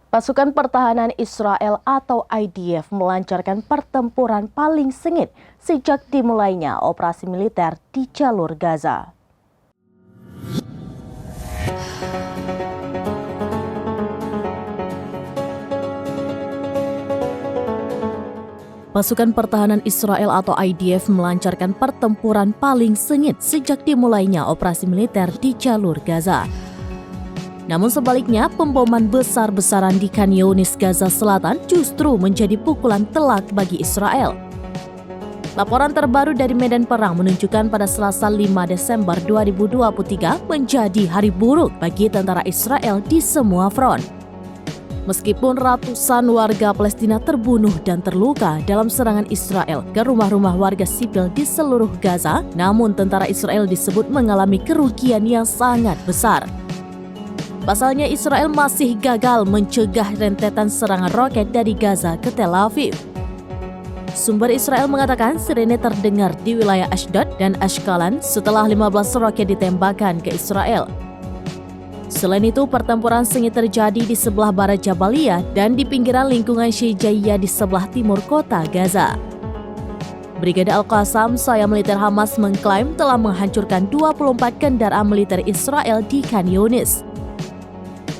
Pasukan pertahanan Israel atau IDF melancarkan pertempuran paling sengit sejak dimulainya operasi militer di jalur Gaza. Pasukan pertahanan Israel atau IDF melancarkan pertempuran paling sengit sejak dimulainya operasi militer di jalur Gaza. Namun sebaliknya, pemboman besar-besaran di Khan Younis, Gaza Selatan justru menjadi pukulan telak bagi Israel. Laporan terbaru dari medan perang menunjukkan pada Selasa 5 Desember 2023 menjadi hari buruk bagi tentara Israel di semua front. Meskipun ratusan warga Palestina terbunuh dan terluka dalam serangan Israel ke rumah-rumah warga sipil di seluruh Gaza, namun tentara Israel disebut mengalami kerugian yang sangat besar. Pasalnya, Israel masih gagal mencegah rentetan serangan roket dari Gaza ke Tel Aviv. Sumber Israel mengatakan sirene terdengar di wilayah Ashdod dan Ashkelon setelah 15 roket ditembakkan ke Israel. Selain itu, pertempuran sengit terjadi di sebelah barat Jabalia dan di pinggiran lingkungan Shijaiya di sebelah timur kota Gaza. Brigade Al-Qassam, sayap militer Hamas, mengklaim telah menghancurkan 24 kendaraan militer Israel di Khan Younis.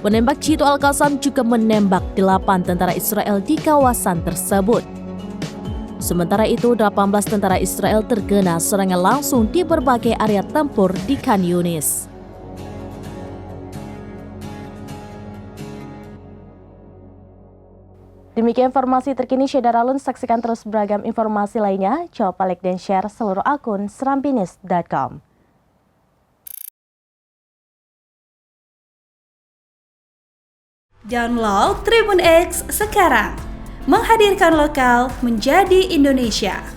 Penembak jitu Al-Qassam juga menembak 8 tentara Israel di kawasan tersebut. Sementara itu, 18 tentara Israel terkena serangan langsung di berbagai area tempur di Khan Younis. Demikian informasi terkini Syedar Alun. Saksikan terus beragam informasi lainnya. Coba like dan share seluruh akun serambinews.com. Download Tribun X sekarang, menghadirkan lokal menjadi Indonesia.